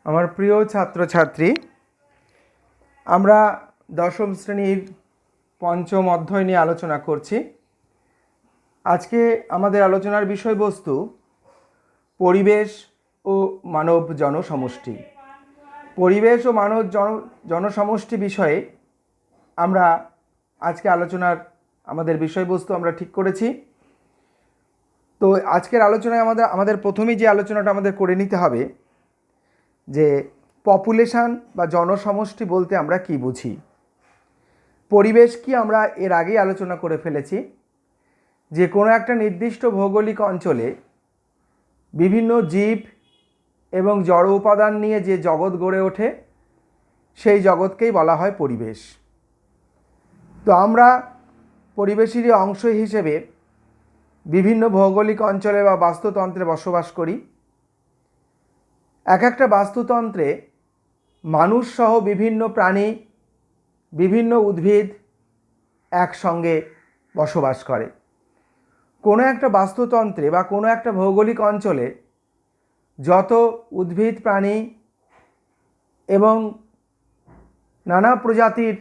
আমার প্রিয় ছাত্রছাত্রী, আমরা দশম শ্রেণীর পঞ্চম অধ্যায় নিয়ে আলোচনা করছি। আজকে আমাদের আলোচনার বিষয়বস্তু পরিবেশ ও মানব জনসমষ্টি। পরিবেশ ও মানব জনসমষ্টি বিষয়ে আমরা আজকে আমাদের বিষয়বস্তু আমরা ঠিক করেছি। তো আজকের আলোচনায় আমাদের প্রথমেই যে আলোচনাটা আমাদের করে নিতে হবে যে পপুলেশন বা জনসমষ্টি বলতে আমরা কি বুঝি। পরিবেশ কি আমরা এর আগেই আলোচনা করে ফেলেছি, যে কোনো একটা নির্দিষ্ট ভৌগোলিক অঞ্চলে বিভিন্ন জীব এবং জড় উপাদান নিয়ে যে জগৎ গড়ে ওঠে সেই জগৎকেই বলা হয় পরিবেশ। তো আমরা পরিবেশেরই অংশ হিসেবে বিভিন্ন ভৌগোলিক অঞ্চলে বা বাস্তুতন্ত্রে বসবাস করি। এক একটা বাস্তুতন্ত্রে মানুষসহ বিভিন্ন প্রাণী, বিভিন্ন উদ্ভিদ একসঙ্গে বসবাস করে। কোনো একটা বাস্তুতন্ত্রে বা কোনো একটা ভৌগোলিক অঞ্চলে যত উদ্ভিদ, প্রাণী এবং নানা প্রজাতির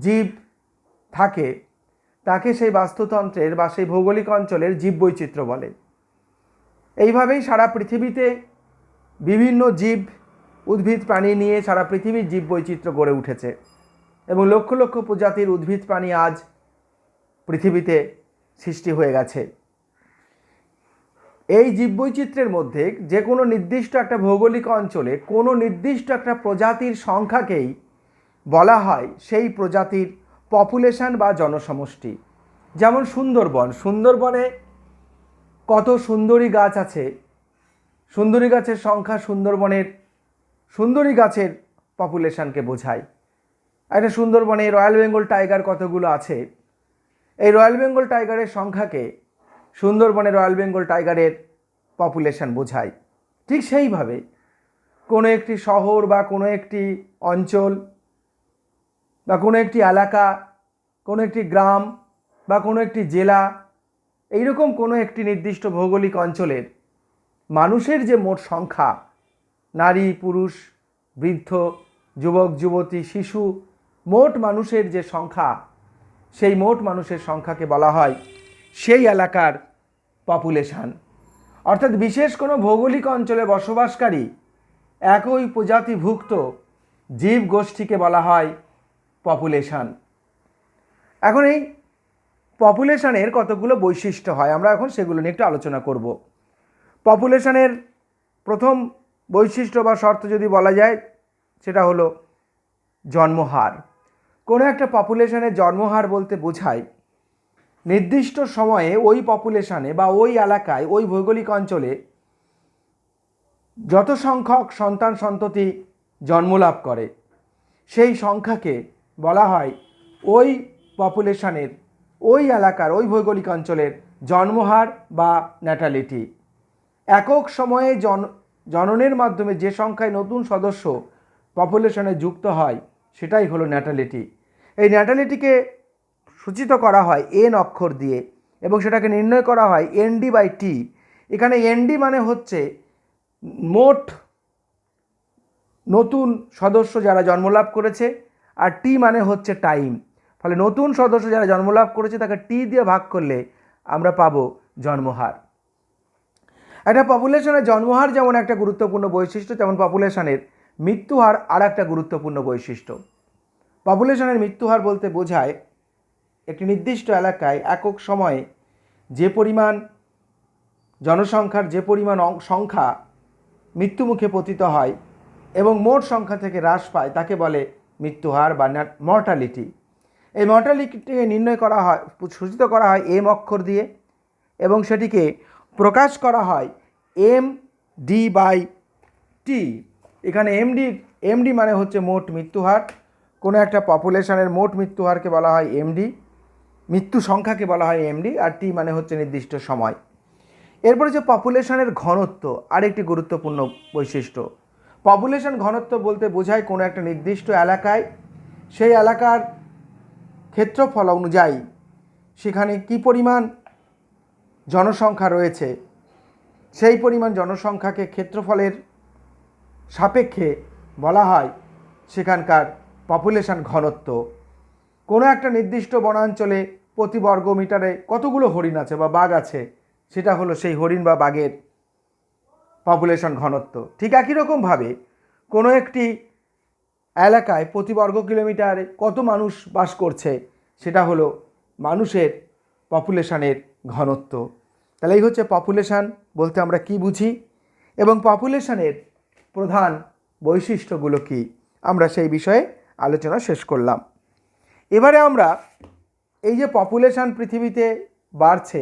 জীব থাকে তাকে সেই বাস্তুতন্ত্রের বা সেই ভৌগোলিক অঞ্চলের জীববৈচিত্র্য বলে। এইভাবেই সারা পৃথিবীতে বিভিন্ন জীব, উদ্ভিদ, প্রাণী নিয়ে সারা পৃথিবীর জীববৈচিত্র্য গড়ে উঠেছে এবং লক্ষ লক্ষ প্রজাতির উদ্ভিদ, প্রাণী আজ পৃথিবীতে সৃষ্টি হয়ে গেছে। এই জীববৈচিত্র্যের মধ্যে যে কোনো নির্দিষ্ট একটা ভৌগোলিক অঞ্চলে কোনো নির্দিষ্ট একটা প্রজাতির সংখ্যাকেই বলা হয় সেই প্রজাতির পপুলেশন বা জনসমষ্টি। যেমন সুন্দরবনে কত সুন্দরী গাছ আছে, সুন্দরী গাছের সংখ্যা সুন্দরবনের সুন্দরী গাছের পপুলেশনকে বোঝায়। একটা সুন্দরবনে রয়্যাল বেঙ্গল টাইগার কতগুলো আছে, এই রয়্যাল বেঙ্গল টাইগারের সংখ্যাকে সুন্দরবনে রয়্যাল বেঙ্গল টাইগারের পপুলেশন বোঝায়। ঠিক সেইভাবে কোনো একটি শহর বা কোনো একটি অঞ্চল বা কোনো একটি এলাকা, কোনো একটি গ্রাম বা কোনো একটি জেলা, এইরকম কোনো একটি নির্দিষ্ট ভৌগোলিক অঞ্চলের মানুষের যে মোট সংখ্যা, নারী, পুরুষ, বৃদ্ধ, যুবক, যুবতী, শিশু, মোট মানুষের যে সংখ্যা, সেই মোট মানুষের সংখ্যাকে বলা হয় সেই এলাকার পপুলেশন। অর্থাৎ বিশেষ কোনো ভৌগোলিক অঞ্চলে বসবাসকারী একই প্রজাতিভুক্ত জীব গোষ্ঠীকে বলা হয় পপুলেশন। এখন এই পপুলেশনের কতগুলো বৈশিষ্ট্য হয়, আমরা এখন সেগুলো নিয়ে একটু আলোচনা করব। পপুলেশনের প্রথম বৈশিষ্ট্য বা শর্ত যদি বলা যায় সেটা হলো জন্মহার। কোনো একটা পপুলেশনের জন্মহার বলতে বোঝায় নির্দিষ্ট সময়ে ওই পপুলেশনে বা ওই এলাকায়, ওই ভৌগোলিক অঞ্চলে যত সংখ্যক সন্তান সন্ততি জন্মলাভ করে সেই সংখ্যাকে বলা হয় ওই পপুলেশনের, ওই এলাকার, ওই ভৌগোলিক অঞ্চলের জন্মহার বা ন্যাটালিটি। একক সময়ে জননের মাধ্যমে যে সংখ্যায় নতুন সদস্য পপুলেশনে যুক্ত হয় সেটাই হলো ন্যাটালিটি। এই ন্যাটালিটিকে সূচিত করা হয় এন অক্ষর দিয়ে এবং সেটাকে নির্ণয় করা হয় ND/T। এখানে ND মানে হচ্ছে মোট নতুন সদস্য যারা জন্মলাভ করেছে, আর টি মানে হচ্ছে টাইম। ফলে নতুন সদস্য যারা জন্মলাভ করেছে তাকে টি দিয়ে ভাগ করলে আমরা পাবো জন্মহার। একটা পপুলেশনের জন্মহার যেমন একটা গুরুত্বপূর্ণ বৈশিষ্ট্য, তেমন পপুলেশনের মৃত্যুহার আর একটা গুরুত্বপূর্ণ বৈশিষ্ট্য। পপুলেশনের মৃত্যুহার বলতে বোঝায় একটি নির্দিষ্ট এলাকায় একক সময়ে যে পরিমাণ জনসংখ্যার যে পরিমাণ সংখ্যা মৃত্যুমুখে পতিত হয় এবং মোট সংখ্যা থেকে হ্রাস পায় তাকে বলে মৃত্যুহার বা মর্টালিটি। এই মর্টালিটিকে নির্ণয় করা হয়, সূচিত করা হয় এম অক্ষর দিয়ে এবং সেটিকে প্রকাশ করা হয় MD/T। এখানে এমডি মানে হচ্ছে মোট মৃত্যুহার। কোনো একটা পপুলেশনের মোট মৃত্যুহারকে বলা হয় MD, মৃত্যু সংখ্যাকে বলা হয় MD, আর টি মানে হচ্ছে নির্দিষ্ট সময়। এরপরে যে পপুলেশনের ঘনত্ব আরেকটি গুরুত্বপূর্ণ বৈশিষ্ট্য। পপুলেশন ঘনত্ব বলতে বোঝায় কোনো একটা নির্দিষ্ট এলাকায় সেই এলাকার ক্ষেত্রফল অনুযায়ী সেখানে কি পরিমাণ জনসংখ্যা রয়েছে সেই পরিমাণ জনসংখ্যাকে ক্ষেত্রফলের সাপেক্ষে বলা হয় সেখানকার পপুলেশন ঘনত্ব। কোনো একটা নির্দিষ্ট বনাঞ্চলে প্রতি বর্গ মিটারে কতগুলো হরিণ আছে বা বাঘ আছে, সেটা হলো সেই হরিণ বা বাঘের পপুলেশন ঘনত্ব। ঠিক একই রকমভাবে কোনো একটি এলাকায় প্রতি বর্গ কিলোমিটারে কত মানুষ বাস করছে, সেটা হলো মানুষের পপুলেশনের ঘনত্ব। তাহলে এই হচ্ছে পপুলেশন বলতে আমরা কি বুঝি এবং পপুলেশনের প্রধান বৈশিষ্ট্যগুলো কি, আমরা সেই বিষয়ে আলোচনা শেষ করলাম। এবারে আমরা এই যে পপুলেশন পৃথিবীতে বাড়ছে,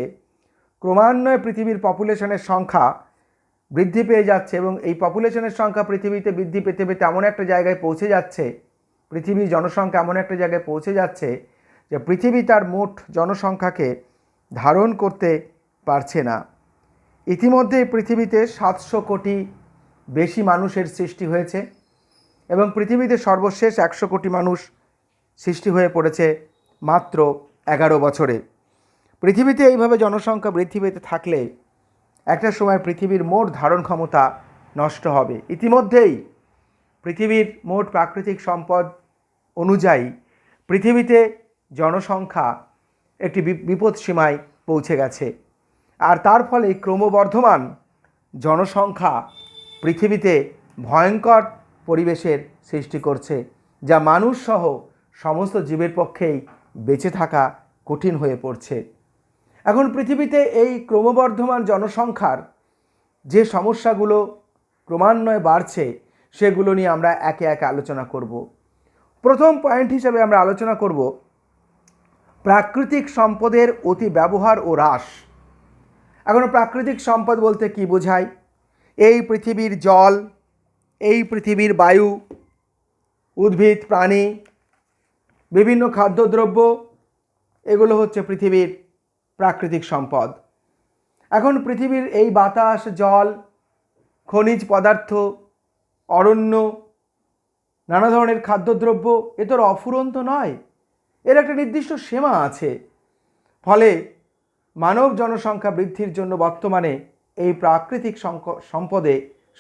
ক্রমান্বয়ে পৃথিবীর পপুলেশনের সংখ্যা বৃদ্ধি পেয়ে যাচ্ছে এবং এই পপুলেশনের সংখ্যা পৃথিবীতে বৃদ্ধি পেতে পেতে এমন একটা জায়গায় পৌঁছে যাচ্ছে, পৃথিবীর জনসংখ্যা এমন একটা জায়গায় পৌঁছে যাচ্ছে যে পৃথিবী তার মোট জনসংখ্যাকে ধারণ করতে পারছে না। ইতিমধ্যে পৃথিবীতে 700 কোটি বেশি মানুষের সৃষ্টি হয়েছে এবং পৃথিবীতে সর্বশেষ 100 কোটি মানুষ সৃষ্টি হয়ে পড়েছে মাত্র 11 বছরে। পৃথিবীতে এইভাবে জনসংখ্যা বৃদ্ধি পেতে থাকলে একটা সময় পৃথিবীর মোট ধারণ ক্ষমতা নষ্ট হবে। ইতিমধ্যেই পৃথিবীর মোট প্রাকৃতিক সম্পদ অনুযায়ী পৃথিবীতে জনসংখ্যা একটি বিপদসীমায় পৌঁছে গেছে, আর তার ফলে ক্রমবর্ধমান জনসংখ্যা পৃথিবীতে ভয়ঙ্কর পরিবেশের সৃষ্টি করছে, যা মানুষসহ সমস্ত জীবের পক্ষেই বেঁচে থাকা কঠিন হয়ে পড়ছে। এখন পৃথিবীতে এই ক্রমবর্ধমান জনসংখ্যার যে সমস্যাগুলো ক্রমান্বয়ে বাড়ছে, সেগুলো নিয়ে আমরা একে একে আলোচনা করব। প্রথম পয়েন্ট হিসেবে আমরা আলোচনা করব প্রাকৃতিক সম্পদের অতি ব্যবহার ও হ্রাস। এখন প্রাকৃতিক সম্পদ বলতে কি বোঝায়? এই পৃথিবীর জল, এই পৃথিবীর বায়ু, উদ্ভিদ, প্রাণী, বিভিন্ন খাদ্যদ্রব্য, এগুলো হচ্ছে পৃথিবীর প্রাকৃতিক সম্পদ। এখন পৃথিবীর এই বাতাস, জল, খনিজ পদার্থ, অরণ্য, নানা ধরনের খাদ্যদ্রব্য, এ তো অফুরন্ত নয়, এর একটা নির্দিষ্ট সীমা আছে। ফলে মানব জনসংখ্যা বৃদ্ধির জন্য বর্তমানে এই প্রাকৃতিক সম্পদে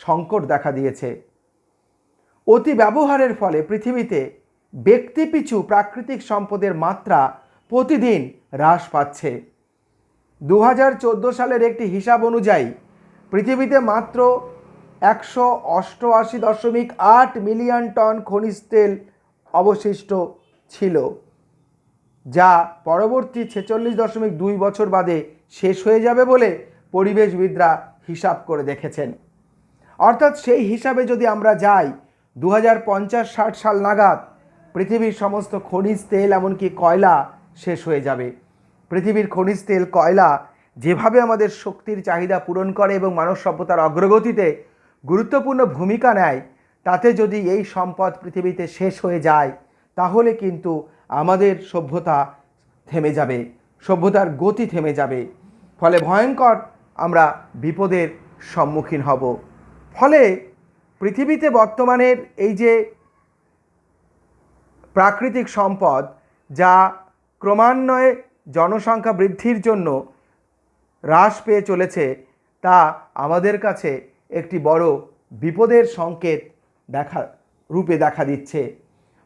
সংকট দেখা দিয়েছে। অতি ব্যবহারের ফলে পৃথিবীতে ব্যক্তিপিছু প্রাকৃতিক সম্পদের মাত্রা প্রতিদিন হ্রাস পাচ্ছে। 2014 সালের একটি হিসাব অনুযায়ী পৃথিবীতে মাত্র 188.8 মিলিয়ন টন খনিজ তেল অবশিষ্ট ছিল, যা পরবর্তী 46.2 বছর বাদে শেষ হয়ে যাবে বলে পরিবেশবিদরা হিসাব করে দেখেছেন। অর্থাৎ সেই হিসাবে যদি আমরা যাই 2050-60 সাল নাগাদ পৃথিবীর সমস্ত খনিজ তেল এমনকি কয়লা শেষ হয়ে যাবে। পৃথিবীর খনিজ তেল, কয়লা যেভাবে আমাদের শক্তির চাহিদা পূরণ করে এবং মানব সভ্যতার অগ্রগতিতে গুরুত্বপূর্ণ ভূমিকা নেয়, তাতে যদি এই সম্পদ পৃথিবীতে শেষ হয়ে যায় তাহলে কিন্তু আমাদের সভ্যতা থেমে যাবে, সভ্যতার গতি থেমে যাবে। ফলে ভয়ঙ্কর আমরা বিপদের সম্মুখীন হব। ফলে পৃথিবীতে বর্তমানের এই যে প্রাকৃতিক সম্পদ, যা ক্রমান্বয়ে জনসংখ্যা বৃদ্ধির জন্য হ্রাস পেয়ে চলেছে, তা আমাদের কাছে একটি বড় বিপদের সংকেত রূপে দেখা দিচ্ছে।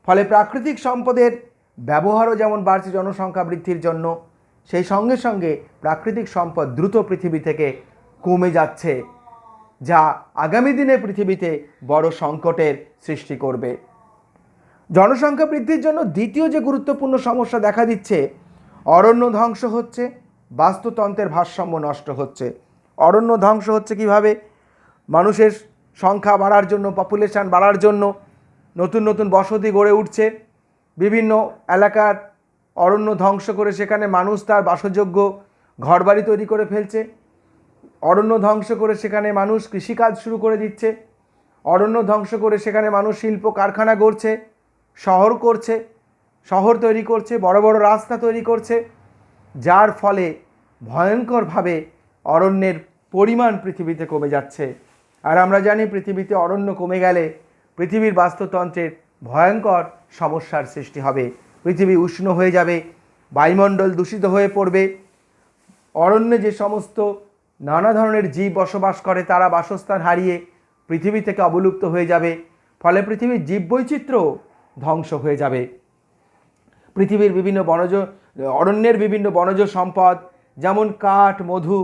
ফলে প্রাকৃতিক সম্পদের ব্যবহারও যেমন বাড়ছে জনসংখ্যা বৃদ্ধির জন্য, সেই সঙ্গে সঙ্গে প্রাকৃতিক সম্পদ দ্রুত পৃথিবী থেকে কমে যাচ্ছে, যা আগামী দিনে পৃথিবীতে বড় সংকটের সৃষ্টি করবে। জনসংখ্যা বৃদ্ধির জন্য দ্বিতীয় যে গুরুত্বপূর্ণ সমস্যা দেখা দিচ্ছে, অরণ্য ধ্বংস হচ্ছে, বাস্তুতন্ত্রের ভারসাম্য নষ্ট হচ্ছে। অরণ্য ধ্বংস হচ্ছে কিভাবে? মানুষের সংখ্যা বাড়ার জন্য, পপুলেশন বাড়ার জন্য নতুন নতুন বসতি গড়ে উঠছে। বিভিন্ন এলাকার অরণ্য ধ্বংস করে সেখানে মানুষ তার বাসযোগ্য ঘরবাড়ি তৈরি করে ফেলছে। অরণ্য ধ্বংস করে সেখানে মানুষ কৃষিকাজ শুরু করে দিচ্ছে। অরণ্য ধ্বংস করে সেখানে মানুষ শিল্প কারখানা গড়ছে, শহর করছে, শহর তৈরি করছে, বড় বড় রাস্তা তৈরি করছে, যার ফলে ভয়ঙ্করভাবে অরণ্যের পরিমাণ পৃথিবীতে কমে যাচ্ছে। আর আমরা জানি পৃথিবীতে অরণ্য কমে গেলে পৃথিবীর বাস্তুতন্ত্রের ভয়ঙ্কর সমস্যার সৃষ্টি হবে। পৃথিবী উষ্ণ হয়ে যাবে, বায়ুমণ্ডল দূষিত হয়ে পড়বে, অরণ্যে যে সমস্ত নানা ধরনের জীব বসবাস করে তারা বাসস্থান হারিয়ে পৃথিবী থেকে অবলুপ্ত হয়ে যাবে, ফলে পৃথিবীর জীববৈচিত্র্য ধ্বংস হয়ে যাবে। পৃথিবীর বিভিন্ন অরণ্যের বিভিন্ন বনজ সম্পদ যেমন কাঠ, মধু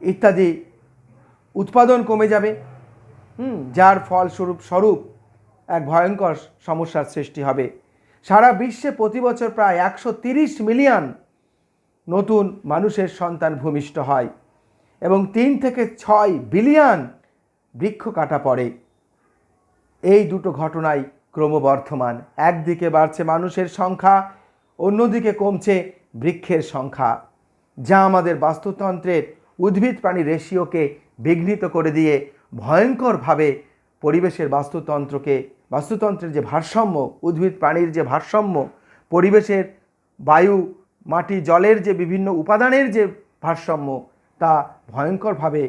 ইত্যাদি উৎপাদন কমে যাবে, যার ফলস্বরূপ এক ভয়ঙ্কর সমস্যার সৃষ্টি হবে। সারা বিশ্বে প্রতি বছর প্রায় 130 মিলিয়ন নতুন মানুষের সন্তান ভূমিষ্ঠ হয় এবং 3 থেকে 6 বিলিয়ন বৃক্ষ কাটা পড়ে। এই দুটো ঘটনাই ক্রমবর্ধমান। একদিকে বাড়ছে মানুষের সংখ্যা, অন্যদিকে কমছে বৃক্ষের সংখ্যা, যা আমাদের বাস্তুতন্ত্রের উদ্ভিদ প্রাণী রেশিওকে বিঘ্নিত করে দিয়ে ভয়ঙ্করভাবে পরিবেশের বাস্তুতন্ত্রের যে ভারসাম্য, উদ্ভিদ প্রাণীর যে ভারসাম্য, পরিবেশের বায়ু, মাটি, জলের যে বিভিন্ন উপাদানের যে ভারসাম্য, তা ভয়ঙ্করভাবে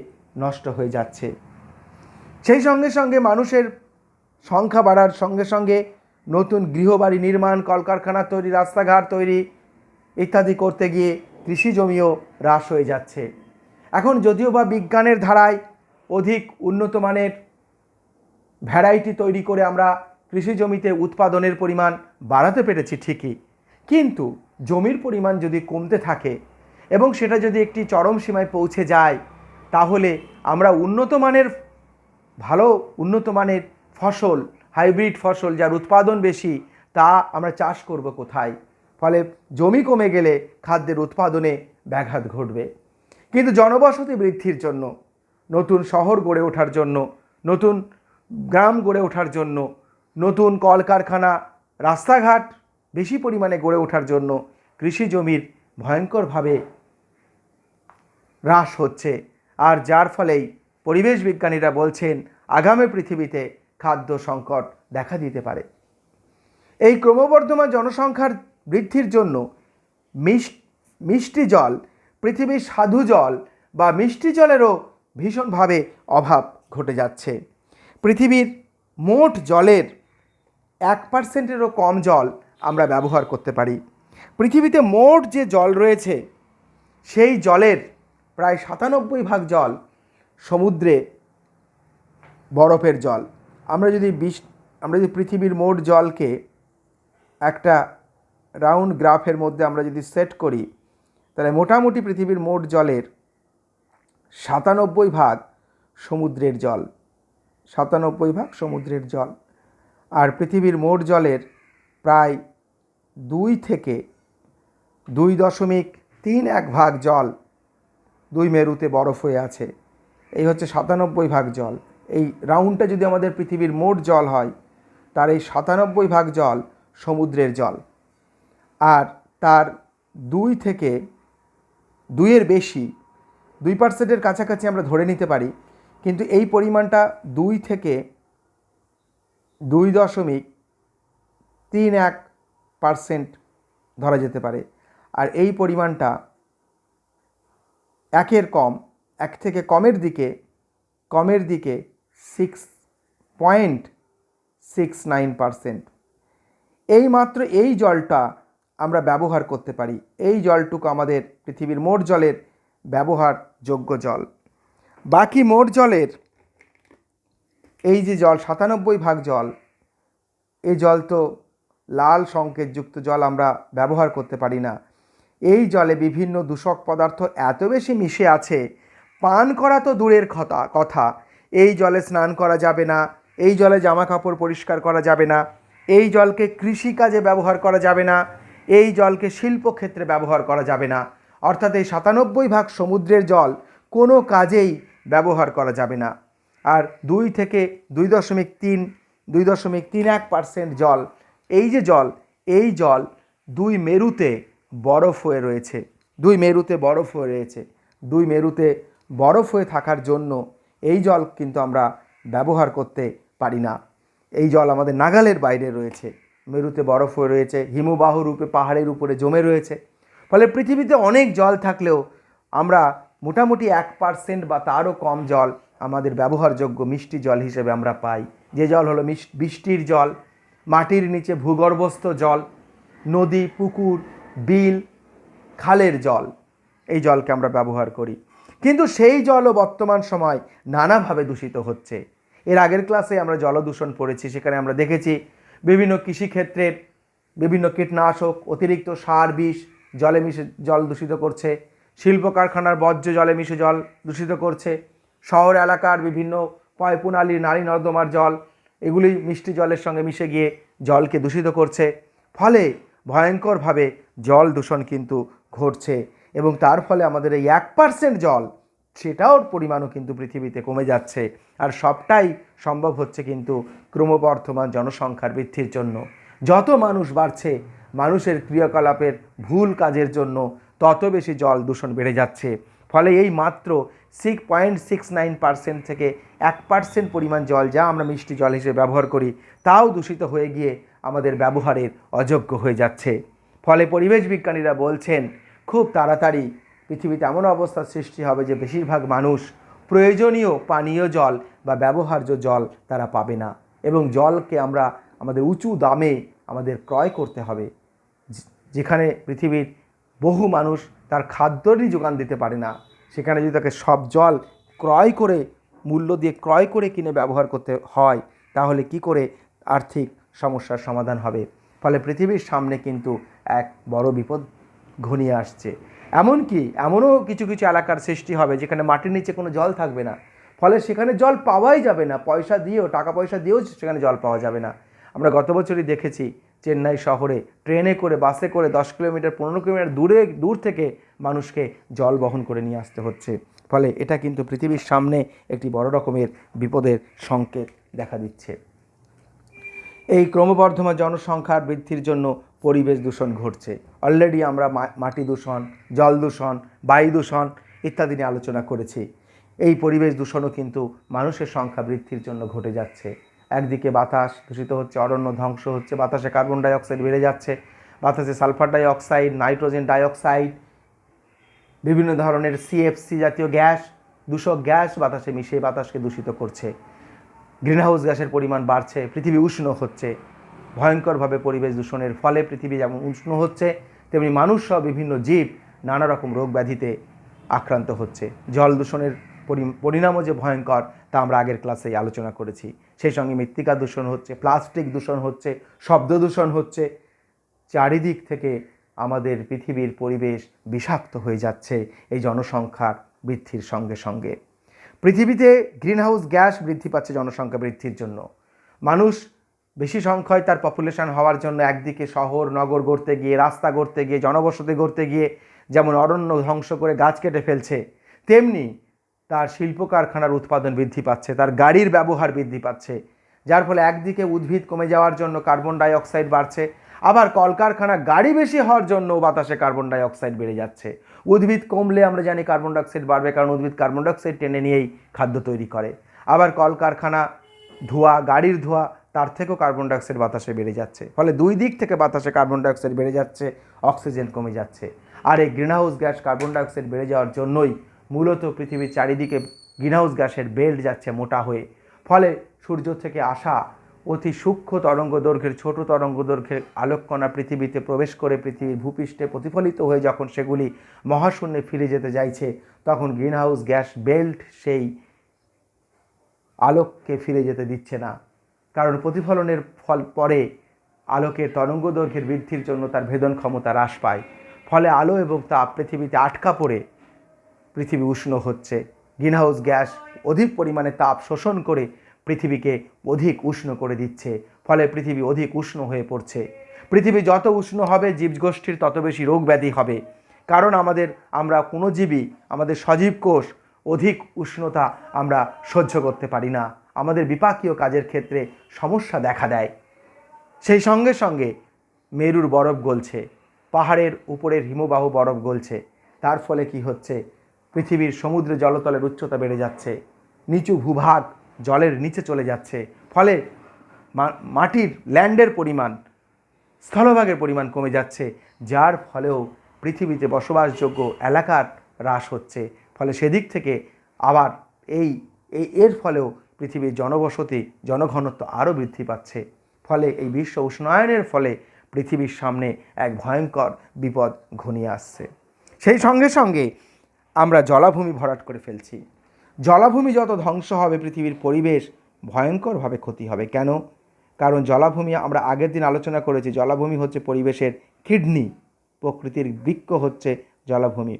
নষ্ট হয়ে যাচ্ছে। সেই সঙ্গে সঙ্গে মানুষের সংখ্যা বাড়ার সঙ্গে সঙ্গে নতুন গৃহবাড়ি নির্মাণ, কলকারখানা তৈরি, রাস্তাঘাট তৈরি ইত্যাদি করতে গিয়ে কৃষি জমিও হ্রাস হয়ে যাচ্ছে। এখন যদিও বা বিজ্ঞানের ধারায় অধিক উন্নত মানের ভ্যারাইটি তৈরি করে আমরা কৃষি জমিতে উৎপাদনের পরিমাণ বাড়াতে পেরেছি ঠিকই, কিন্তু জমির পরিমাণ যদি কমতে থাকে এবং সেটা যদি একটি চরম সীমায় পৌঁছে যায়, তাহলে আমরা উন্নত মানের ফসল, হাইব্রিড ফসল যার উৎপাদন বেশি, তা আমরা চাষ করব কোথায়? ফলে জমি কমে গেলে খাদ্যের উৎপাদনে ব্যাঘাত ঘটবে। কিন্তু জনবসতি বৃদ্ধির জন্য, নতুন শহর গড়ে ওঠার জন্য, নতুন গ্রাম গড়ে ওঠার জন্য, নতুন কলকারখানা, রাস্তাঘাট বেশি পরিমাণে গড়ে ওঠার জন্য কৃষি জমির ভয়ঙ্করভাবে হ্রাস হচ্ছে। আর যার ফলেই পরিবেশ বিজ্ঞানীরা বলছেন আগামী পৃথিবীতে খাদ্য সংকট দেখা দিতে পারে। এই ক্রমবর্ধমান জনসংখ্যার বৃদ্ধির জন্য মিষ্টি জল, পৃথিবীর সাধু জল বা মিষ্টি জলেরও ভীষণভাবে অভাব ঘটে যাচ্ছে। পৃথিবীর মোট জলের 1%-এরও কম জল আমরা ব্যবহার করতে পারি। পৃথিবীতে মোট যে জল রয়েছে, সেই জলের প্রায় 97% জল সমুদ্রে বরফের জল। আমরা যদি পৃথিবীর মোট জলকে একটা রাউন্ড গ্রাফের মধ্যে আমরা যদি সেট করি, তাহলে মোটামুটি পৃথিবীর মোট জলের 97% সমুদ্রের জল, 97% সমুদ্রের জল। আর পৃথিবীর মোট জলের প্রায় 2 থেকে 2.31 জল 2 মেরুতে বরফ হয়ে আছে। এই হচ্ছে 97% জল। এই রাউন্ডটা যদি আমাদের পৃথিবীর মোট জল হয়, তার এই 97% জল সমুদ্রের জল। আর তার 2 থেকে 2-এর বেশি, 2%-এর কাছাকাছি আমরা ধরে নিতে পারি, কিন্তু এই পরিমাণটা 2 থেকে 2.31% ধরা যেতে পারে। আর এই পরিমাণটা 1 থেকে কমের দিকে 6.69%। এই মাত্র এই জলটা আমরা ব্যবহার করতে পারি। এই জলটুকু আমাদের পৃথিবীর মোট জলের ব্যবহারযোগ্য জল। বাকি মোট জলের এই যে জল 97% জল, এই জল তো লাল সংকেতযুক্ত জল, আমরা ব্যবহার করতে পারি না। এই জলে বিভিন্ন দূষক পদার্থ এত বেশি মিশে আছে, পান করা তো দূরের কথা, এই জলে স্নান করা যাবে না, এই জলে জামা কাপড় পরিষ্কার করা যাবে না, এই জলকে কৃষিকাজে ব্যবহার করা যাবে না, এই জলকে শিল্পক্ষেত্রে ব্যবহার করা যাবে না। অর্থাৎ এই 97% সমুদ্রের জল কোনো কাজেই ব্যবহার করা যাবে না। আর 2 থেকে 2.31% জল, এই যে জল, এই জল 2 মেরুতে বরফ হয়ে রয়েছে। 2 মেরুতে বরফ হয়ে থাকার জন্য এই জল কিন্তু আমরা ব্যবহার করতে পারি না। এই জল আমাদের নাগালের বাইরে রয়েছে, মেরুতে বরফ হয়ে রয়েছে, হিমবাহ রূপে পাহাড়ের উপরে জমে রয়েছে। ফলে পৃথিবীতে অনেক জল থাকলেও আমরা মোটামুটি 1% বা তারও কম জল আমাদের ব্যবহারযোগ্য মিষ্টি জল হিসেবে আমরা পাই। যে জল হলো বৃষ্টির জল, মাটির নিচে ভূগর্ভস্থ জল, নদী, পুকুর, বিল, খালের জল। এই জলকে আমরা ব্যবহার করি, কিন্তু সেই জলও বর্তমান সময় নানাভাবে দূষিত হচ্ছে। এর আগের ক্লাসে আমরা জলদূষণ পড়েছি, সেখানে আমরা দেখেছি বিভিন্ন কৃষিক্ষেত্রের বিভিন্ন কীটনাশক, অতিরিক্ত সার, বিষ জলে মিশে জল দূষিত করছে, শিল্প কারখানার বর্জ্য জলে মিশে জল দূষিত করছে, শহর এলাকার বিভিন্ন পয়ঃপ্রণালী, নালী নর্দমার জল, এগুলি মিষ্টি জলের সঙ্গে মিশে গিয়ে জলকে দূষিত করছে। ফলে ভয়ঙ্করভাবে জল দূষণ কিন্তু ঘটছে এবং তার ফলে আমাদের এই 1% জল, সেটার পরিমাণও কিন্তু পৃথিবীতে কমে যাচ্ছে। আর সবটাই সম্ভব হচ্ছে কিন্তু ক্রমবর্ধমান জনসংখ্যার বৃদ্ধির জন্য। যত মানুষ বাড়ছে, মানুষের ক্রিয়াকলাপের ভুল কাজের জন্য তত বেশি জল দূষণ বেড়ে যাচ্ছে। ফলে এই মাত্র 6.69% থেকে 1% পরিমাণ জল, যা আমরা মিষ্টি জল হিসেবে ব্যবহার করি, তাও দূষিত হয়ে গিয়ে আমাদের ব্যবহারের অযোগ্য হয়ে যাচ্ছে। ফলে পরিবেশ বিজ্ঞানীরা বলছেন খুব তাড়াতাড়ি পৃথিবীতে এমন অবস্থার সৃষ্টি হবে যে বেশিরভাগ মানুষ প্রয়োজনীয় পানীয় জল বা ব্যবহার্য জল তারা পাবে না, এবং জলকে আমরা আমাদের উঁচু দামে আমাদের ক্রয় করতে হবে। যেখানে পৃথিবীর বহু মানুষ তার খাদ্যরই যোগান দিতে পারে না, সেখানে যদি তাকে সব জল ক্রয় করে, মূল্য দিয়ে ক্রয় করে কিনে ব্যবহার করতে হয়, তাহলে কি করে আর্থিক সমস্যার সমাধান হবে? ফলে পৃথিবীর সামনে কিন্তু এক বড় বিপদ ঘনিয়ে আসছে। এমনকি এমনও কিছু কিছু এলাকার সৃষ্টি হবে যেখানে মাটির নিচে কোনো জল থাকবে না, ফলে সেখানে জল পাওয়াই যাবে না। পয়সা দিয়েও, টাকা পয়সা দিয়েও সেখানে জল পাওয়া যাবে না। আমরা গত বছরই দেখেছি চেন্নাই শহরে ট্রেনে করে, বাসে করে 10 কিলোমিটার 15 কিলোমিটার দূর থেকে মানুষকে জল বহন করে নিয়ে আসতে হচ্ছে। ফলে এটা কিন্তু পৃথিবীর সামনে একটি বড় রকমের বিপদের সংকেত দেখা দিচ্ছে। এই ক্রমবর্ধমান জনসংখ্যার বৃদ্ধির জন্য পরিবেশ দূষণ ঘটছে। অলরেডি আমরা মাটি দূষণ, জল দূষণ, বায়ু দূষণ ইত্যাদি নিয়ে আলোচনা করেছি। এই পরিবেশ দূষণও কিন্তু মানুষের সংখ্যা বৃদ্ধির জন্য ঘটে যাচ্ছে। একদিকে বাতাস দূষিত হচ্ছে, অরণ্য ধ্বংস হচ্ছে, বাতাসে কার্বন ডাইঅক্সাইড বেড়ে যাচ্ছে, বাতাসে সালফার ডাইঅক্সাইড, নাইট্রোজেন ডাইঅক্সাইড, বিভিন্ন ধরনের সিএফসি জাতীয় গ্যাস, দূষক গ্যাস বাতাসে মিশে বাতাসকে দূষিত করছে। গ্রিনহাউস গ্যাসের পরিমাণ বাড়ছে, পৃথিবী উষ্ণ হচ্ছে। ভয়ঙ্করভাবে পরিবেশ দূষণের ফলে পৃথিবী যেমন উষ্ণ হচ্ছে, তেমনি মানুষ সহ বিভিন্ন জীব নানা রকম রোগ ব্যাধিতে আক্রান্ত হচ্ছে। জল দূষণের পরিণামও যে ভয়ঙ্কর, তা আমরা আগের ক্লাসেই আলোচনা করেছি। সেই সঙ্গে মৃত্তিকা দূষণ হচ্ছে, প্লাস্টিক দূষণ হচ্ছে, শব্দ দূষণ হচ্ছে। চারিদিক থেকে আমাদের পৃথিবীর পরিবেশ বিষাক্ত হয়ে যাচ্ছে এই জনসংখ্যার বৃদ্ধির সঙ্গে সঙ্গে। পৃথিবীতে গ্রিনহাউস গ্যাস বৃদ্ধি পাচ্ছে জনসংখ্যা বৃদ্ধির জন্য। মানুষ বেশি সংখ্যায় তার পপুলেশন হওয়ার জন্য একদিকে শহর নগর গড়তে গিয়ে, রাস্তা গড়তে গিয়ে, জনবসতি গড়তে গিয়ে যেমন অরণ্য ধ্বংস করে গাছ কেটে ফেলছে, তেমনি তার শিল্প কারখানার উৎপাদন বৃদ্ধি পাচ্ছে, তার গাড়ির ব্যবহার বৃদ্ধি পাচ্ছে, যার ফলে একদিকে উদ্ভিদ কমে যাওয়ার জন্য কার্বন ডাইঅক্সাইড বাড়ছে, আবার কলকারখানা গাড়ি বেশি হওয়ার জন্য বাতাসে কার্বন ডাইঅক্সাইড বেড়ে যাচ্ছে। উদ্ভিদ কমলে আমরা জানি কার্বন ডাইঅক্সাইড বাড়বে, কারণ উদ্ভিদ কার্বন ডাইঅক্সাইড টেনে নিয়েই খাদ্য তৈরি করে। আবার কলকারখানা ধোঁয়া, গাড়ির ধোঁয়া, তার থেকেও কার্বন ডাইঅক্সাইড বাতাসে বেড়ে যাচ্ছে। ফলে দুই দিক থেকে বাতাসে কার্বন ডাইঅক্সাইড বেড়ে যাচ্ছে, অক্সিজেন কমে যাচ্ছে। আর এই গ্রিনহাউস গ্যাস কার্বন ডাইঅক্সাইড বেড়ে যাওয়ার জন্যই মূলত পৃথিবীর চারিদিকে গ্রিনহাউস গ্যাসের বেল্ট যাচ্ছে মোটা হয়ে। ফলে সূর্য থেকে আসা অতি সূক্ষ্ম তরঙ্গ দৈর্ঘ্যের, ছোট তরঙ্গ দৈর্ঘ্যের আলোককণা পৃথিবীতে প্রবেশ করে পৃথিবীর ভূপৃষ্ঠে প্রতিফলিত হয়ে যখন সেগুলি মহাশূন্যে ফিরে যেতে চাইছে, তখন গ্রিনহাউস গ্যাস বেল্ট সেই আলোককে ফিরে যেতে দিচ্ছে না। কারণ প্রতিফলনের পরে আলোকের তরঙ্গ দৈর্ঘ্যের বৃদ্ধির জন্য তার ভেদন ক্ষমতা হ্রাস পায়। ফলে আলো এবং তাপ পৃথিবীতে আটকা পড়ে পৃথিবী উষ্ণ হচ্ছে। গ্রিনহাউস গ্যাস অধিক পরিমাণে তাপ শোষণ করে পৃথিবীকে অধিক উষ্ণ করে দিচ্ছে। ফলে পৃথিবী অধিক উষ্ণ হয়ে পড়ছে। পৃথিবী যত উষ্ণ হবে, জীবগোষ্ঠীর তত বেশি রোগ ব্যাধি হবে। কারণ আমরা কোনো জীবই, আমাদের সজীব কোষ অধিক উষ্ণতা আমরা সহ্য করতে পারি না। আমাদের বিপাকীয় কাজের ক্ষেত্রে সমস্যা দেখা দেয়। সেই সঙ্গে সঙ্গে মেরুর বরফ গলছে, পাহাড়ের উপরের হিমবাহ বরফ গলছে। তার ফলে কি হচ্ছে? পৃথিবীর সমুদ্র জলতলের উচ্চতা বেড়ে যাচ্ছে, নিচু ভূভাগ জলের নিচে চলে যাচ্ছে। ফলে মাটির ল্যান্ডের পরিমাণ, স্থলভাগের পরিমাণ কমে যাচ্ছে, যার ফলেও পৃথিবীতে বসবাসযোগ্য এলাকার হ্রাস হচ্ছে। ফলে সেদিক থেকে আবার এর ফলেও পৃথিবীর জনবসতি, জনঘনত্ব আরও বৃদ্ধি পাচ্ছে। ফলে এই বিশ্ব উষ্ণায়নের ফলে পৃথিবীর সামনে এক ভয়ঙ্কর বিপদ ঘনিয়ে আসছে। সেই সঙ্গে সঙ্গে আমরা জলাভূমি ভরাট করে ফেলছি। জলাভূমি যত ধ্বংস হবে, পৃথিবীর পরিবেশ ভয়ঙ্করভাবে ক্ষতি হবে। কেন? কারণ জলাভূমি, আমরা আগের দিন আলোচনা করেছি, জলাভূমি হচ্ছে পরিবেশের কিডনি, প্রকৃতির বৃক্ষ হচ্ছে জলাভূমি।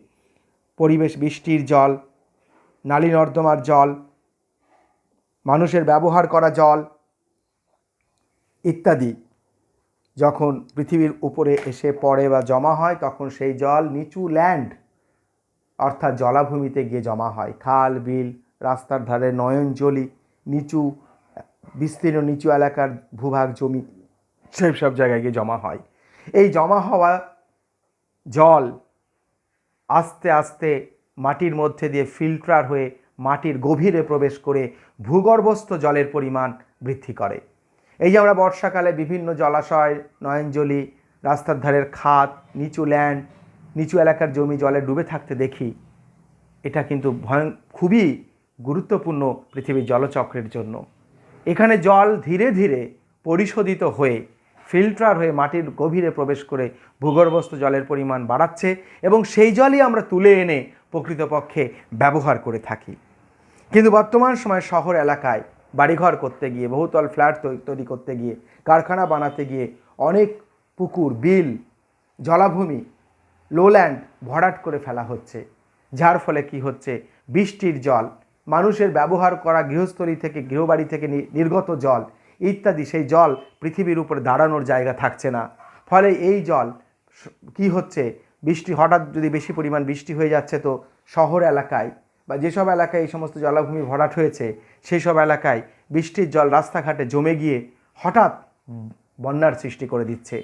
পরিবেশ, বৃষ্টির জল, নালী নর্দমার জল, মানুষের ব্যবহার করা জল ইত্যাদি যখন পৃথিবীর উপরে এসে পড়ে বা জমা হয়, তখন সেই জল নিচু ল্যান্ড অর্থাৎ জলাভূমিতে গিয়ে জমা হয়। খাল, বিল, রাস্তার ধারে নয়নজলি, নিচু বিস্তীর্ণ নিচু এলাকার ভূভাগ জমি, সেই সব জায়গায় গিয়ে জমা হয়। এই জমা হওয়া জল আস্তে আস্তে মাটির মধ্যে দিয়ে ফিল্টার হয়ে মাটির গভীরে প্রবেশ করে ভূগর্ভস্থ জলের পরিমাণ বৃদ্ধি করে। এই যে আমরা বর্ষাকালে বিভিন্ন জলাশয়, নয়নজলি, রাস্তার ধারের খাত, নিচু ল্যান্ড, নিচু এলাকার জমি জলে ডুবে থাকতে দেখি, এটা কিন্তু খুবই গুরুত্বপূর্ণ পৃথিবীর জলচক্রের জন্য। এখানে জল ধীরে ধীরে পরিশোধিত হয়ে ফিল্টার হয়ে মাটির গভীরে প্রবেশ করে ভূগর্ভস্থ জলের পরিমাণ বাড়াচ্ছে এবং সেই জলই আমরা তুলে এনে প্রকৃতপক্ষে ব্যবহার করে থাকি। কিন্তু বর্তমান সময়ে শহর এলাকায় বাড়িঘর করতে গিয়ে, বহুতল ফ্ল্যাট তৈরি করতে গিয়ে, কারখানা বানাতে গিয়ে অনেক পুকুর, বিল, জলাভূমি, লোল্যান্ড ভরাট করে ফেলা হচ্ছে। যার ফলে কি হচ্ছে, বৃষ্টির জল, মানুষের ব্যবহার করা গৃহস্থলী থেকে, গৃহবাড়ি থেকে নির্গত জল ইত্যাদি, সেই জল পৃথিবীর উপরে দাঁড়ানোর জায়গা থাকছে না। ফলে এই জল কি হচ্ছে, বৃষ্টি হঠাৎ যদি বেশি পরিমাণ বৃষ্টি হয়ে যাচ্ছে, তো শহর এলাকায় বা যেসব এলাকায় এই সমস্ত জলাভূমি ভরাট হয়েছে, সেই সব এলাকায় বৃষ্টির জল রাস্তাঘাটে জমে গিয়ে হঠাৎ বন্যার সৃষ্টি করে দিচ্ছে।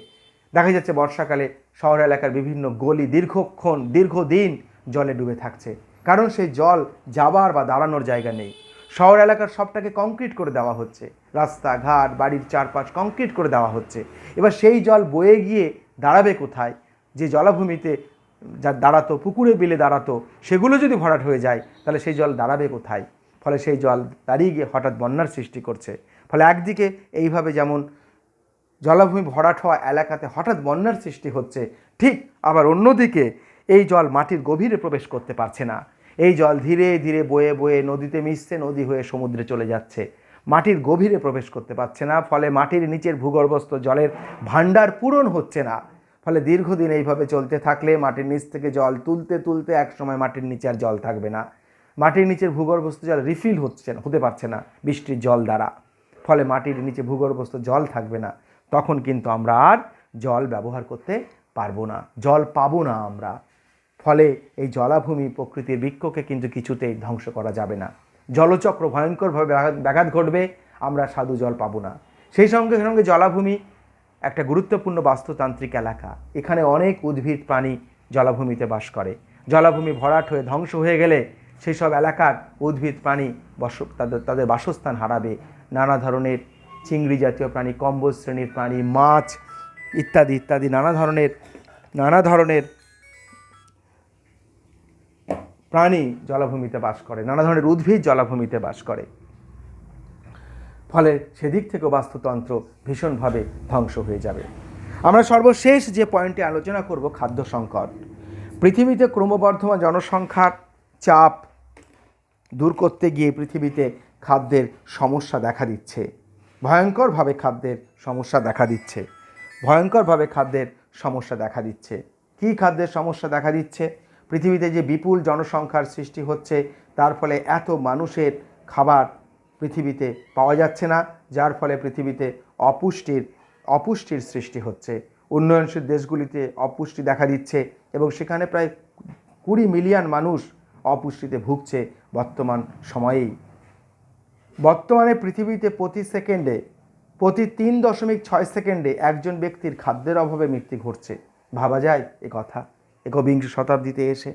দেখা যাচ্ছে বর্ষাকালে শহর এলাকার বিভিন্ন গলি দীর্ঘদিন জলে ডুবে থাকছে, কারণ সেই জল যাবার বা দাঁড়ানোর জায়গা নেই। শহর এলাকার সবটাকে কংক্রিট করে দেওয়া হচ্ছে, রাস্তাঘাট, বাড়ির চারপাশ কংক্রিট করে দেওয়া হচ্ছে। এবার সেই জল বয়ে গিয়ে দাঁড়াবে কোথায়? যে জলাভূমিতে যা দাঁড়াতো, পুকুরে বিলে দাঁড়াতো, সেগুলো যদি ভরাট হয়ে যায়, তাহলে সেই জল দাঁড়াবে কোথায়? ফলে সেই জল দাঁড়িয়ে গিয়ে হঠাৎ বন্যার সৃষ্টি করছে। ফলে একদিকে এইভাবে যেমন জলাভূমি ভরাট হওয়া এলাকাতে হঠাৎ বন্যার সৃষ্টি হচ্ছে, ঠিক আবার অন্যদিকে এই জল মাটির গভীরে প্রবেশ করতে পারছে না। এই জল ধীরে ধীরে বয়ে বয়ে নদীতে মিশছে, নদী হয়ে সমুদ্রে চলে যাচ্ছে, মাটির গভীরে প্রবেশ করতে পারছে না। ফলে মাটির নিচের ভূগর্ভস্থ জলের ভাণ্ডার পূরণ হচ্ছে না। ফলে দীর্ঘদিন এইভাবে চলতে থাকলে মাটির নিচ থেকে জল তুলতে তুলতে একসময় মাটির নিচে আর জল থাকবে না। মাটির নিচের ভূগর্ভস্থ জল রিফিল হতে পারছে না বৃষ্টির জল দ্বারা। ফলে মাটির নিচে ভূগর্ভস্থ জল থাকবে না। তখন কিন্তু আমরা আর জল ব্যবহার করতে পারবো না, জল পাবো না আমরা। ফলে এই জলাভূমি, প্রকৃতির বৃক্ষকে কিন্তু কিছুতেই ধ্বংস করা যাবে না। জলচক্র ভয়ঙ্করভাবে ব্যাঘাত ঘটবে, আমরা স্বাদু জল পাবো না। সেই সঙ্গে সঙ্গে জলাভূমি একটা গুরুত্বপূর্ণ বাস্তুতান্ত্রিক এলাকা। এখানে অনেক উদ্ভিদ প্রাণী জলাভূমিতে বাস করে। জলাভূমি ভরাট হয়ে ধ্বংস হয়ে গেলে সেই সব এলাকার উদ্ভিদ প্রাণী তাদের বাসস্থান হারাবে। নানা ধরনের চিংড়ি জাতীয় প্রাণী, কম্বোজ শ্রেণীর প্রাণী, মাছ ইত্যাদি ইত্যাদি নানা ধরনের প্রাণী জলাভূমিতে বাস করে, নানা ধরনের উদ্ভিদ জলাভূমিতে বাস করে। ফলে সেদিক থেকেও বাস্তুতন্ত্র ভীষণভাবে ধ্বংস হয়ে যাবে। আমরা সর্বশেষ যে পয়েন্টে আলোচনা করব, খাদ্য সংকট। পৃথিবীতে ক্রমবর্ধমান জনসংখ্যার চাপ দূর করতে গিয়ে পৃথিবীতে খাদ্যের সমস্যা দেখা দিচ্ছে, ভয়ঙ্করভাবে খাদ্যের সমস্যা দেখা দিচ্ছে, ভয়ঙ্করভাবে খাদ্যের সমস্যা দেখা দিচ্ছে। কী খাদ্যের সমস্যা দেখা দিচ্ছে? পৃথিবীতে যে বিপুল জনসংখ্যার সৃষ্টি হচ্ছে, তার ফলে এত মানুষের খাবার পৃথিবীতে পাওয়া যাচ্ছে না, যার ফলে পৃথিবীতে অপুষ্টির সৃষ্টি হচ্ছে। উন্নয়নশীল দেশগুলিতে অপুষ্টি দেখা দিচ্ছে এবং সেখানে প্রায় 20 মিলিয়ন মানুষ অপুষ্টিতে ভুগছে বর্তমান সময়েই। বর্তমানে পৃথিবীতে প্রতি 3.6 সেকেন্ডে একজন ব্যক্তির খাদ্যের অভাবে মৃত্যু ঘটছে। ভাবা যায় এ কথা? একবিংশ শতাব্দীতে এসে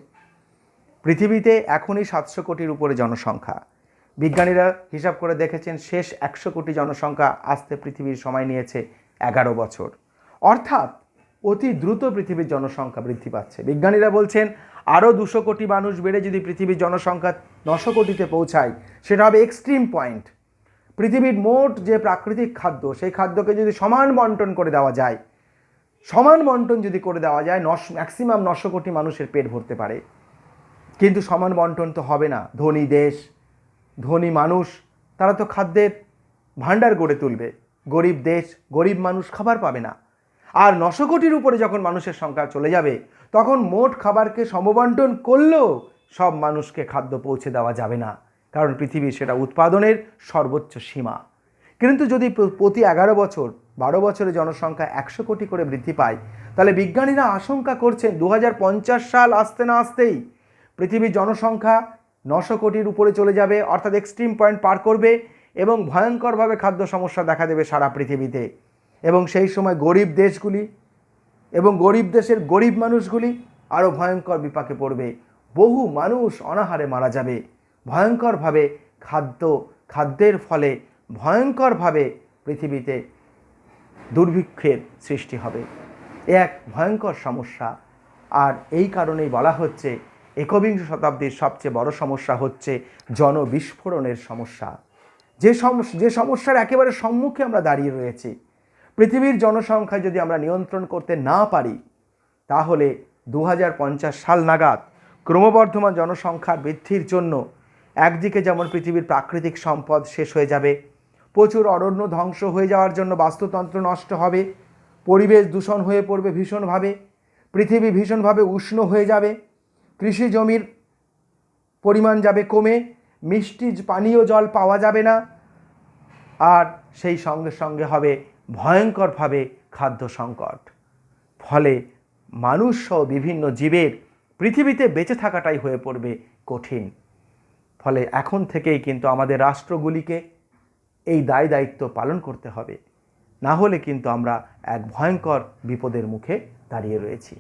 পৃথিবীতে এখনই 700 কোটির উপরে জনসংখ্যা। বিজ্ঞানীরা হিসাব করে দেখেছেন, শেষ 100 কোটি জনসংখ্যা আসতে পৃথিবীর সময় নিয়েছে 11 বছর। অর্থাৎ অতি দ্রুত পৃথিবীর জনসংখ্যা বৃদ্ধি পাচ্ছে। বিজ্ঞানীরা বলছেন আরও 200 কোটি মানুষ বেড়ে যদি পৃথিবীর জনসংখ্যা 900 কোটিতে পৌঁছায়, সেটা হবে এক্সট্রিম পয়েন্ট। পৃথিবীর মোট যে প্রাকৃতিক খাদ্য, সেই খাদ্যকে যদি সমান বন্টন করে দেওয়া যায়, ম্যাক্সিমাম 900 কোটি মানুষের পেট ভরতে পারে। কিন্তু সমান বন্টন তো হবে না। ধনী দেশ, ধনী মানুষ, তারা তো খাদ্যের ভাণ্ডার গড়ে তুলবে। গরিব দেশ, গরিব মানুষ খাবার পাবে না। আর 900 কোটির উপরে যখন মানুষের সংখ্যা চলে যাবে, তখন মোট খাবারকে সমবন্টন করলেও সব মানুষকে খাদ্য পৌঁছে দেওয়া যাবে না, কারণ পৃথিবীর সেটা উৎপাদনের সর্বোচ্চ সীমা। কিন্তু যদি প্রতি 11 বছর 12 বছরে জনসংখ্যা 100 কোটি করে বৃদ্ধি পায়, তাহলে বিজ্ঞানীরা আশঙ্কা করছেন 2050 সাল আসতে না আসতেই পৃথিবীর জনসংখ্যা 900 কোটির উপরে চলে যাবে, অর্থাৎ এক্সট্রিম পয়েন্ট পার করবে এবং ভয়ঙ্করভাবে খাদ্য সমস্যা দেখা দেবে সারা পৃথিবীতে। এবং সেই সময় গরিব দেশগুলি এবং গরিব দেশের গরিব মানুষগুলি আরও ভয়ঙ্কর বিপাকে পড়বে। বহু মানুষ অনাহারে মারা যাবে। ভয়ঙ্করভাবে খাদ্যের ফলে ভয়ঙ্করভাবে পৃথিবীতে দুর্ভিক্ষের সৃষ্টি হবে। এক ভয়ঙ্কর সমস্যা। আর এই কারণেই বলা হচ্ছে 21 শতাব্দীর সবচেয়ে বড় সমস্যা হচ্ছে জনবিস্ফোরণের সমস্যা। যে সমস্যার একেবারে সম্মুখে আমরা দাঁড়িয়ে রয়েছি। পৃথিবীর জনসংখ্যা যদি আমরা নিয়ন্ত্রণ করতে না পারি, তাহলে 2050 সাল নাগাদ ক্রমবর্ধমান জনসংখ্যার বৃদ্ধির জন্য একদিকে যেমন পৃথিবীর প্রাকৃতিক সম্পদ শেষ হয়ে যাবে, প্রচুর অরণ্য ধ্বংস হয়ে যাওয়ার জন্য বাস্তুতন্ত্র নষ্ট হবে, পরিবেশ দূষণ হয়ে পড়বে ভীষণভাবে, পৃথিবী ভীষণভাবে উষ্ণ হয়ে যাবে, কৃষি জমির পরিমাণ যাবে কমে, মিষ্টি পানীয় জল পাওয়া যাবে না, আর সেই সঙ্গে সঙ্গে হবে ভয়ঙ্করভাবে খাদ্য সংকট। ফলে মানুষ সহ বিভিন্ন জীবের পৃথিবীতে বেঁচে থাকাটাই হয়ে পড়বে কঠিন। ফলে এখন থেকেই কিন্তু আমাদের রাষ্ট্রগুলিকে এই দায়িত্ব পালন করতে হবে, না হলে কিন্তু আমরা এক ভয়ঙ্কর বিপদের মুখে দাঁড়িয়ে রয়েছি।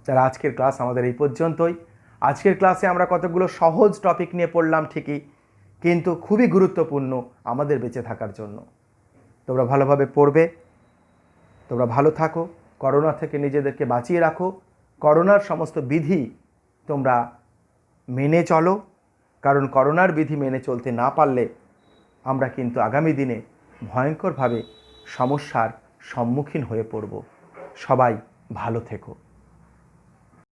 যারা আজকের ক্লাস আমাদের এই পর্যন্তই। আজকের ক্লাসে আমরা কতগুলো সহজ টপিক নিয়ে পড়লাম ঠিকই, কিন্তু খুবই গুরুত্বপূর্ণ আমাদের বেঁচে থাকার জন্য। তোমরা ভালোভাবে পড়বে, তোমরা ভালো থাকো, করোনা থেকে নিজেদেরকে বাঁচিয়ে রাখো, করোনার সমস্ত বিধি তোমরা মেনে চলো, কারণ করোনার বিধি মেনে চলতে না পারলে আমরা কিন্তু আগামী দিনে ভয়ঙ্করভাবে সমস্যার সম্মুখীন হয়ে পড়ব। সবাই ভালো থেকো।